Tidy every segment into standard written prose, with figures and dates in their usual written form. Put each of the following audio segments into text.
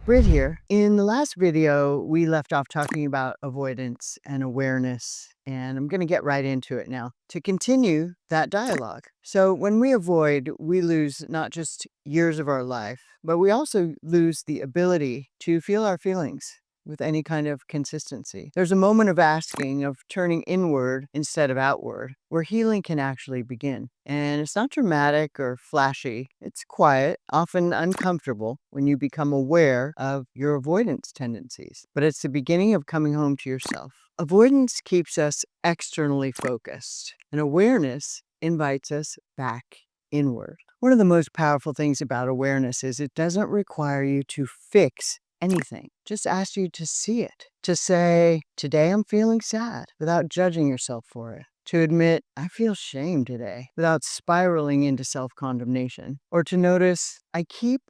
Britt here. In the last video, we left off talking about avoidance and awareness, and I'm going to get right into it now to continue that dialogue. So, when we avoid, we lose not just years of our life, but we also lose the ability to feel our feelings with any kind of consistency. There's a moment of asking, of turning inward instead of outward, where healing can actually begin. And it's not dramatic or flashy, it's quiet, often uncomfortable when you become aware of your avoidance tendencies. But it's the beginning of coming home to yourself. Avoidance keeps us externally focused, and awareness invites us back inward. One of the most powerful things about awareness is it doesn't require you to fix anything, just ask you to see it, to say, today I'm feeling sad without judging yourself for it, to admit, I feel shame today without spiraling into self condemnation, or to notice, I keep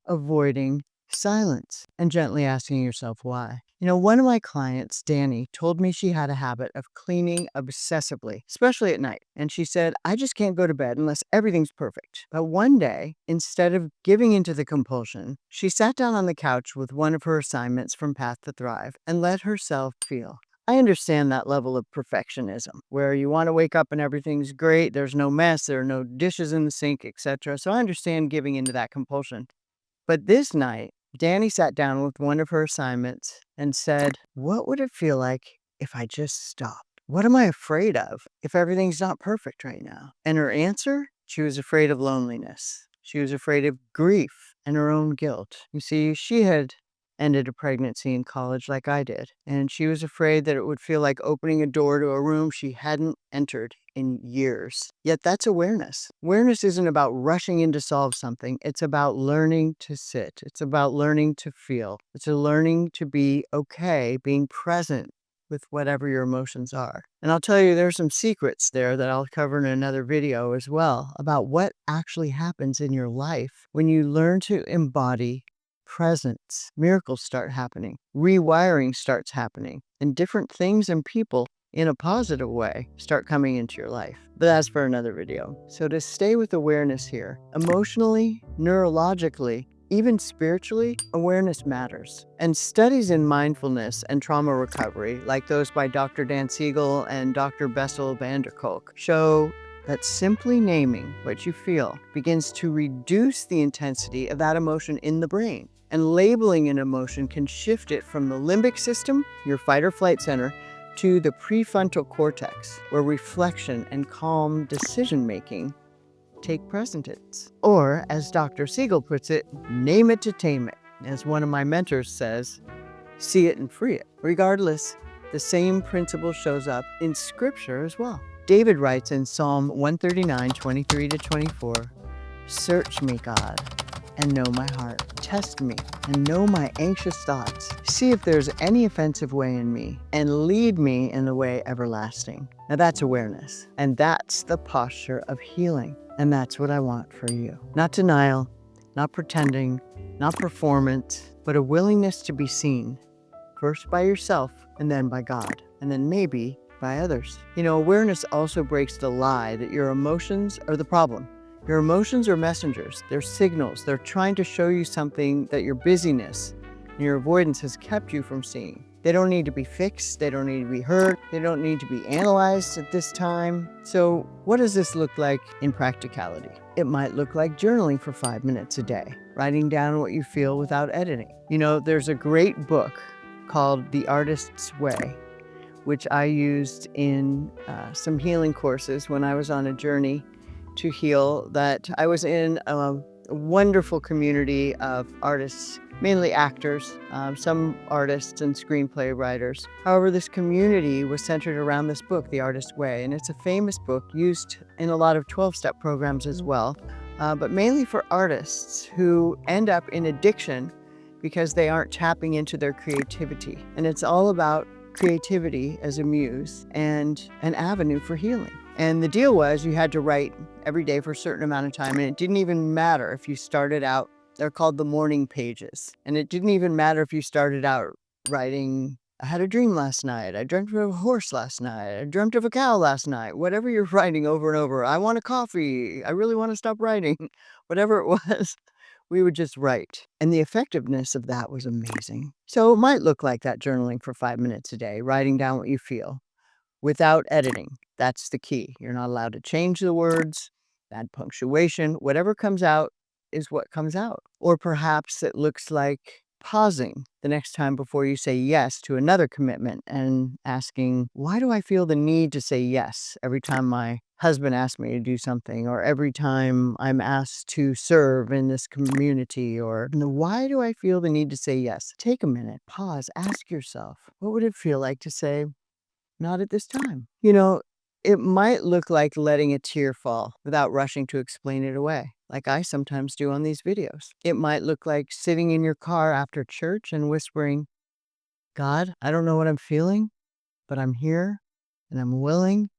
avoiding silence and gently asking yourself why. One of my clients, Danny, told me she had a habit of cleaning obsessively, especially at night. And she said, I just can't go to bed unless everything's perfect. But one day, instead of giving into the compulsion, she sat down on the couch with one of her assignments from Path to Thrive and let herself feel. I understand that level of perfectionism where you want to wake up and everything's great, there's no mess, there are no dishes in the sink, etc. So I understand giving into that compulsion. But this night, Danny sat down with one of her assignments and said, what would it feel like if I just stopped? What am I afraid of if everything's not perfect right now? And her answer? She was afraid of loneliness. She was afraid of grief and her own guilt. You see, she had ended a pregnancy in college like I did, and she was afraid that it would feel like opening a door to a room she hadn't entered in years. Yet that's awareness. Awareness isn't about rushing in to solve something. It's about learning to sit. It's about learning to feel. It's a learning to be okay, being present with whatever your emotions are. And I'll tell you, there's some secrets there that I'll cover in another video as well about what actually happens in your life when you learn to embody presence. Miracles start happening. Rewiring starts happening. And different things and people in a positive way start coming into your life. But that's for another video. So to stay with awareness here, emotionally, neurologically, even spiritually, awareness matters. And studies in mindfulness and trauma recovery, like those by Dr. Dan Siegel and Dr. Bessel van der Kolk, show that simply naming what you feel begins to reduce the intensity of that emotion in the brain. And labeling an emotion can shift it from the limbic system, your fight or flight center, to the prefrontal cortex, where reflection and calm decision-making take precedence. Or, as Dr. Siegel puts it, name it to tame it. As one of my mentors says, see it and free it. Regardless, the same principle shows up in scripture as well. David writes in Psalm 139, 23-24, search me, God, and know my heart. Test me and know my anxious thoughts. See if there's any offensive way in me, and lead me in the way everlasting. Now that's awareness, and that's the posture of healing. And that's what I want for you. Not denial, not pretending, not performance, but a willingness to be seen, first by yourself and then by God, and then maybe by others. Awareness also breaks the lie that your emotions are the problem. Your emotions are messengers. They're signals. They're trying to show you something that your busyness and your avoidance has kept you from seeing. They don't need to be fixed. They don't need to be heard. They don't need to be analyzed at this time. So what does this look like in practicality? It might look like journaling for 5 minutes a day, writing down what you feel without editing. There's a great book called The Artist's Way, which I used in some healing courses when I was on a journey to heal. That I was in a wonderful community of artists, mainly actors, some artists and screenplay writers. However, this community was centered around this book, The Artist's Way, and it's a famous book used in a lot of 12-step programs as well, but mainly for artists who end up in addiction because they aren't tapping into their creativity. And it's all about creativity as a muse and an avenue for healing. And the deal was you had to write every day for a certain amount of time, and it didn't even matter if you started out, they're called the morning pages, and it didn't even matter if you started out writing, I had a dream last night, I dreamt of a horse last night, I dreamt of a cow last night, whatever you're writing over and over, I want a coffee, I really want to stop writing, whatever it was, We would just write. And the effectiveness of that was amazing. So it might look like that journaling for 5 minutes a day, writing down what you feel without editing. That's the key. You're not allowed to change the words, add punctuation. Whatever comes out is what comes out. Or perhaps it looks like pausing the next time before you say yes to another commitment and asking, why do I feel the need to say yes every time my husband asks me to do something, or every time I'm asked to serve in this community, or why do I feel the need to say yes? Take a minute, pause, ask yourself, what would it feel like to say, not at this time? It might look like letting a tear fall without rushing to explain it away, like I sometimes do on these videos. It might look like sitting in your car after church and whispering, God, I don't know what I'm feeling, but I'm here and I'm willing.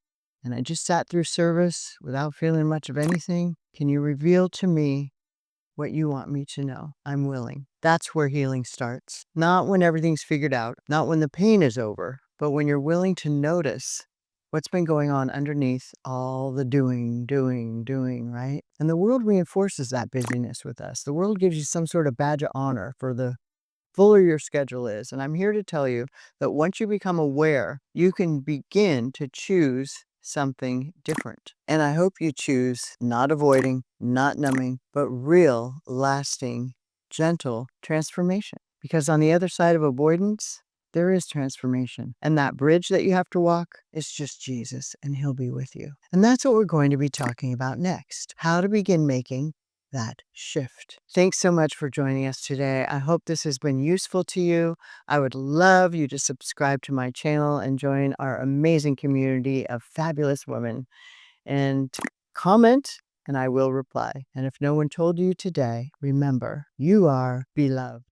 And I just sat through service without feeling much of anything. Can you reveal to me what you want me to know? I'm willing. That's where healing starts. Not when everything's figured out, not when the pain is over, but when you're willing to notice what's been going on underneath all the doing, right? And the world reinforces that busyness with us. The world gives you some sort of badge of honor for the fuller your schedule is. And I'm here to tell you that once you become aware, you can begin to choose something different. And I hope you choose not avoiding, not numbing, but real, lasting, gentle transformation. Because on the other side of avoidance, there is transformation. And that bridge that you have to walk is just Jesus, and He'll be with you. And that's what we're going to be talking about next. How to begin making that shift. Thanks so much for joining us today. I hope this has been useful to you. I would love you to subscribe to my channel and join our amazing community of fabulous women, and comment, and I will reply. And if no one told you today, remember, you are beloved.